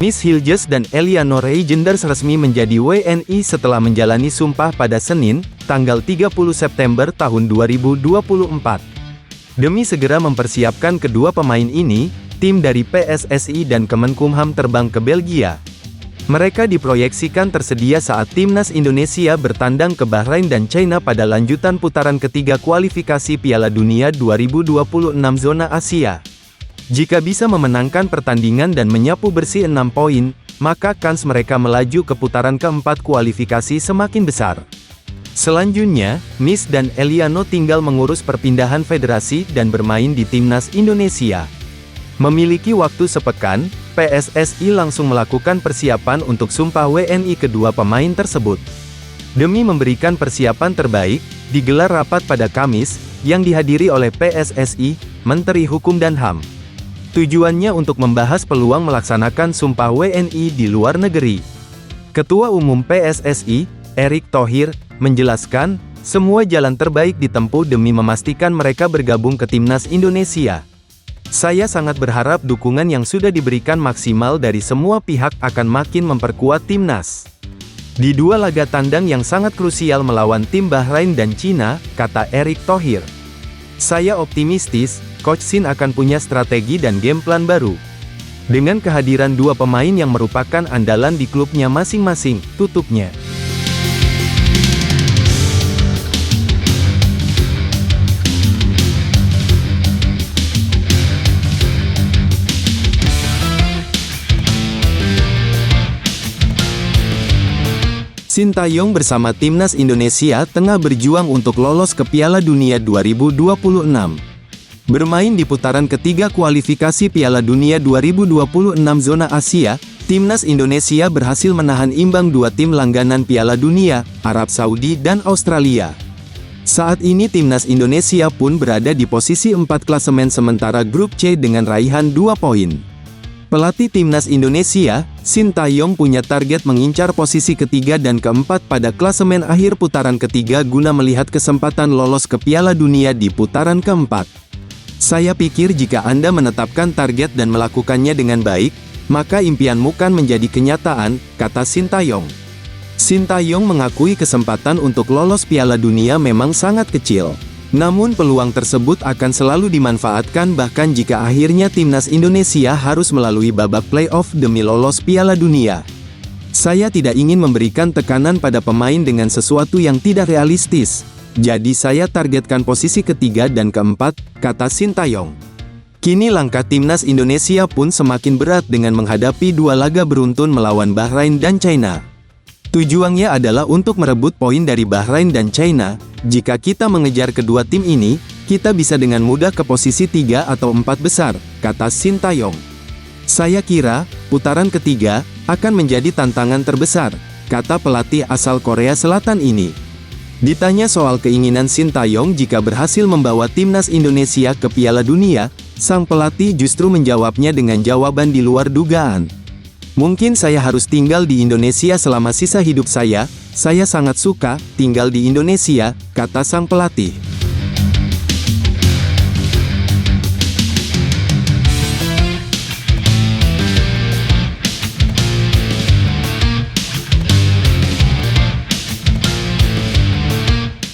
Miss Hilges dan Eliano Reijenders resmi menjadi WNI setelah menjalani sumpah pada Senin, tanggal 30 September tahun 2024. Demi segera mempersiapkan kedua pemain ini, tim dari PSSI dan Kemenkumham terbang ke Belgia. Mereka diproyeksikan tersedia saat timnas Indonesia bertandang ke Bahrain dan China pada lanjutan putaran ketiga kualifikasi Piala Dunia 2026 zona Asia. Jika bisa memenangkan pertandingan dan menyapu bersih 6 poin, maka kans mereka melaju ke putaran keempat kualifikasi semakin besar. Selanjutnya, Miss dan Eliano tinggal mengurus perpindahan federasi dan bermain di timnas Indonesia. Memiliki waktu sepekan, PSSI langsung melakukan persiapan untuk sumpah WNI kedua pemain tersebut. Demi memberikan persiapan terbaik, digelar rapat pada Kamis, yang dihadiri oleh PSSI, Menteri Hukum dan HAM. Tujuannya untuk membahas peluang melaksanakan sumpah WNI di luar negeri. Ketua Umum PSSI, Erick Thohir, menjelaskan, semua jalan terbaik ditempuh demi memastikan mereka bergabung ke timnas Indonesia. Saya sangat berharap dukungan yang sudah diberikan maksimal dari semua pihak akan makin memperkuat timnas. Di dua laga tandang yang sangat krusial melawan tim Bahrain dan Cina, kata Erick Thohir. Saya optimistis, Coach Shin akan punya strategi dan game plan baru. Dengan kehadiran dua pemain yang merupakan andalan di klubnya masing-masing, tutupnya. Sintayong bersama timnas Indonesia tengah berjuang untuk lolos ke Piala Dunia 2026. Bermain di putaran ketiga kualifikasi Piala Dunia 2026 zona Asia, timnas Indonesia berhasil menahan imbang dua tim langganan Piala Dunia, Arab Saudi dan Australia. Saat ini timnas Indonesia pun berada di posisi 4 klasemen sementara grup C dengan raihan 2 poin. Pelatih timnas Indonesia, Sintayong punya target mengincar posisi ketiga dan keempat pada klasemen akhir putaran ketiga guna melihat kesempatan lolos ke Piala Dunia di putaran keempat. Saya pikir jika Anda menetapkan target dan melakukannya dengan baik, maka impianmu kan menjadi kenyataan, kata Sintayong. Sintayong mengakui kesempatan untuk lolos Piala Dunia memang sangat kecil. Namun peluang tersebut akan selalu dimanfaatkan bahkan jika akhirnya timnas Indonesia harus melalui babak playoff demi lolos Piala Dunia. Saya tidak ingin memberikan tekanan pada pemain dengan sesuatu yang tidak realistis. Jadi saya targetkan posisi ketiga dan keempat, kata Sintayong. Kini langkah timnas Indonesia pun semakin berat dengan menghadapi dua laga beruntun melawan Bahrain dan China. Tujuannya adalah untuk merebut poin dari Bahrain dan China. Jika kita mengejar kedua tim ini, kita bisa dengan mudah ke posisi 3 atau 4 besar, kata Sintayong. Saya kira, putaran ketiga, akan menjadi tantangan terbesar, kata pelatih asal Korea Selatan ini. Ditanya soal keinginan Sintayong jika berhasil membawa timnas Indonesia ke Piala Dunia, sang pelatih justru menjawabnya dengan jawaban di luar dugaan. Mungkin saya harus tinggal di Indonesia selama sisa hidup saya sangat suka tinggal di Indonesia, kata sang pelatih.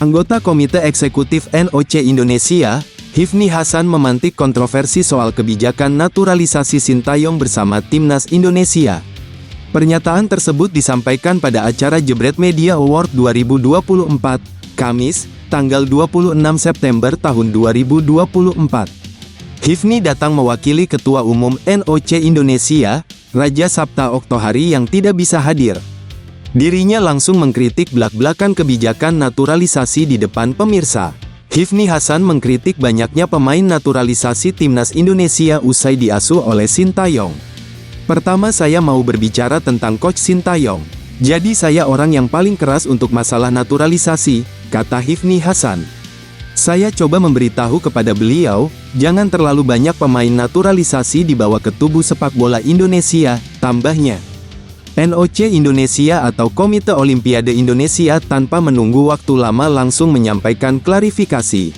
Anggota Komite Eksekutif NOC Indonesia, Hifni Hasan memantik kontroversi soal kebijakan naturalisasi Sintayong bersama timnas Indonesia. Pernyataan tersebut disampaikan pada acara Jebret Media Award 2024, Kamis, tanggal 26 September tahun 2024. Hifni datang mewakili Ketua Umum NOC Indonesia, Raja Sabta Oktohari yang tidak bisa hadir. Dirinya langsung mengkritik blak-blakan kebijakan naturalisasi di depan pemirsa. Hifni Hasan mengkritik banyaknya pemain naturalisasi timnas Indonesia usai diasuh oleh Sintayong. Pertama saya mau berbicara tentang Coach Sintayong. Jadi saya orang yang paling keras untuk masalah naturalisasi, kata Hifni Hasan. Saya coba memberitahu kepada beliau, jangan terlalu banyak pemain naturalisasi dibawa ke tubuh sepak bola Indonesia, tambahnya. NOC Indonesia atau Komite Olimpiade Indonesia tanpa menunggu waktu lama langsung menyampaikan klarifikasi.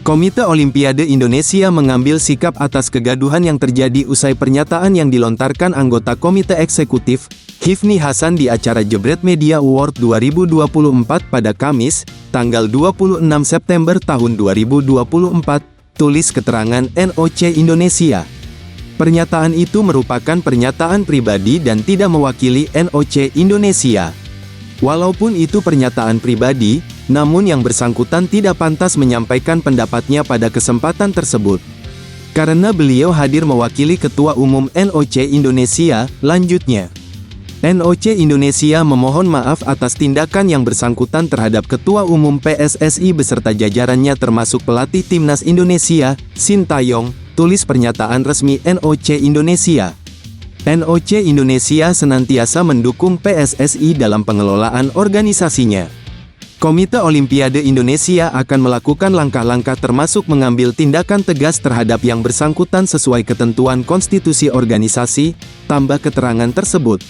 Komite Olimpiade Indonesia mengambil sikap atas kegaduhan yang terjadi usai pernyataan yang dilontarkan anggota Komite Eksekutif, Hifni Hasan di acara Jebret Media Award 2024 pada Kamis, tanggal 26 September tahun 2024, tulis keterangan NOC Indonesia. Pernyataan itu merupakan pernyataan pribadi dan tidak mewakili NOC Indonesia. Walaupun itu pernyataan pribadi, namun yang bersangkutan tidak pantas menyampaikan pendapatnya pada kesempatan tersebut. Karena beliau hadir mewakili Ketua Umum NOC Indonesia, lanjutnya. NOC Indonesia memohon maaf atas tindakan yang bersangkutan terhadap Ketua Umum PSSI beserta jajarannya termasuk pelatih Timnas Indonesia, Sintayong, tulis pernyataan resmi NOC Indonesia. NOC Indonesia senantiasa mendukung PSSI dalam pengelolaan organisasinya. Komite Olimpiade Indonesia akan melakukan langkah-langkah termasuk mengambil tindakan tegas terhadap yang bersangkutan sesuai ketentuan konstitusi organisasi, tambah keterangan tersebut.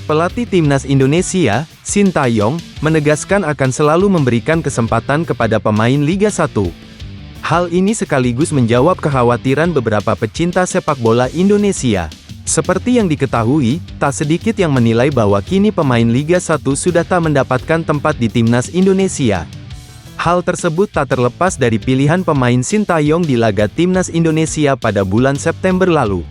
Pelatih Timnas Indonesia, Sintayong, menegaskan akan selalu memberikan kesempatan kepada pemain Liga 1. Hal ini sekaligus menjawab kekhawatiran beberapa pecinta sepak bola Indonesia. Seperti yang diketahui, tak sedikit yang menilai bahwa kini pemain Liga 1 sudah tak mendapatkan tempat di Timnas Indonesia. Hal tersebut tak terlepas dari pilihan pemain Sintayong di laga Timnas Indonesia pada bulan September lalu.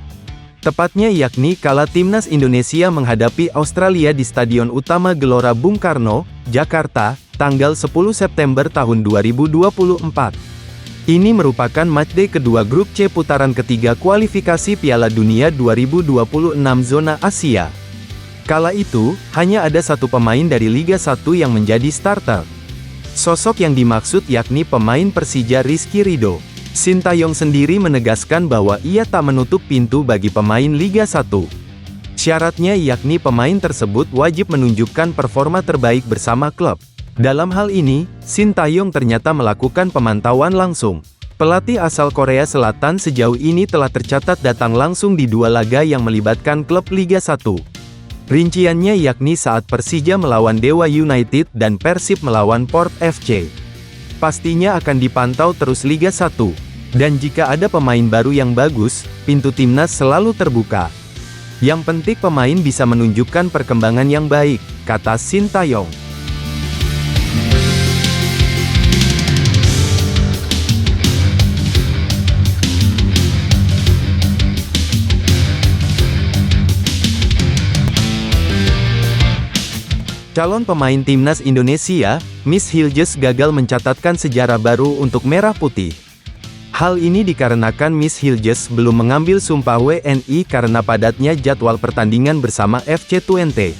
Tepatnya yakni kala Timnas Indonesia menghadapi Australia di Stadion Utama Gelora Bung Karno, Jakarta, tanggal 10 September tahun 2024. Ini merupakan matchday kedua grup C putaran ketiga kualifikasi Piala Dunia 2026 zona Asia. Kala itu, hanya ada satu pemain dari Liga 1 yang menjadi starter. Sosok yang dimaksud yakni pemain Persija Rizky Ridho. Sintayong sendiri menegaskan bahwa ia tak menutup pintu bagi pemain Liga 1. Syaratnya yakni pemain tersebut wajib menunjukkan performa terbaik bersama klub. Dalam hal ini, Sintayong ternyata melakukan pemantauan langsung. Pelatih asal Korea Selatan sejauh ini telah tercatat datang langsung di dua laga yang melibatkan klub Liga 1. Rinciannya yakni saat Persija melawan Dewa United dan Persib melawan Port FC. Pastinya akan dipantau terus Liga 1. Dan jika ada pemain baru yang bagus, pintu timnas selalu terbuka. Yang penting pemain bisa menunjukkan perkembangan yang baik, kata Sintayong. Calon pemain Timnas Indonesia, Miss Hilges gagal mencatatkan sejarah baru untuk Merah Putih. Hal ini dikarenakan Miss Hilges belum mengambil sumpah WNI karena padatnya jadwal pertandingan bersama FC Twente.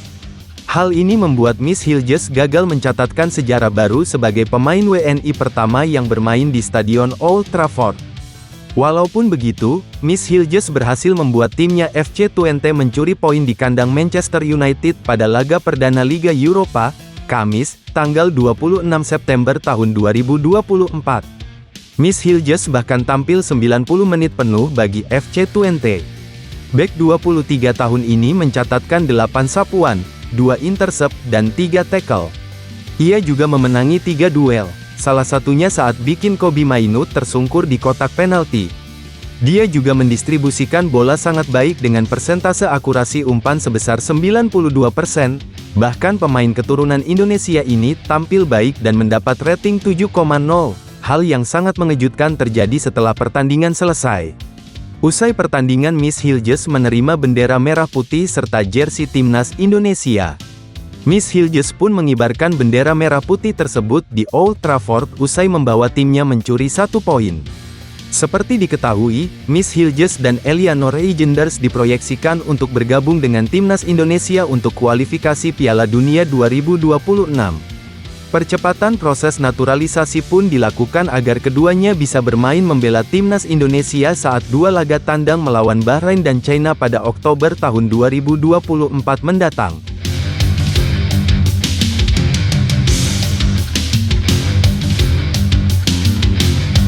Hal ini membuat Miss Hilges gagal mencatatkan sejarah baru sebagai pemain WNI pertama yang bermain di Stadion Old Trafford. Walaupun begitu, Miss Hilges berhasil membuat timnya FC Twente mencuri poin di kandang Manchester United pada laga perdana Liga Eropa, Kamis, tanggal 26 September tahun 2024. Miss Hilges bahkan tampil 90 menit penuh bagi FC Twente. Bek 23 tahun ini mencatatkan 8 sapuan, 2 intercept, dan 3 tackle. Ia juga memenangi 3 duel, salah satunya saat bikin Kobbie Mainoo tersungkur di kotak penalti. Dia juga mendistribusikan bola sangat baik dengan persentase akurasi umpan sebesar 92%, bahkan pemain keturunan Indonesia ini tampil baik dan mendapat rating 7,0. Hal yang sangat mengejutkan terjadi setelah pertandingan selesai. Usai pertandingan Miss Hilges menerima bendera merah putih serta jersey Timnas Indonesia. Miss Hilges pun mengibarkan bendera merah putih tersebut di Old Trafford usai membawa timnya mencuri 1 poin. Seperti diketahui, Miss Hilges dan Eleanor Eigenders diproyeksikan untuk bergabung dengan Timnas Indonesia untuk kualifikasi Piala Dunia 2026. Percepatan proses naturalisasi pun dilakukan agar keduanya bisa bermain membela Timnas Indonesia saat 2 laga tandang melawan Bahrain dan China pada Oktober tahun 2024 mendatang.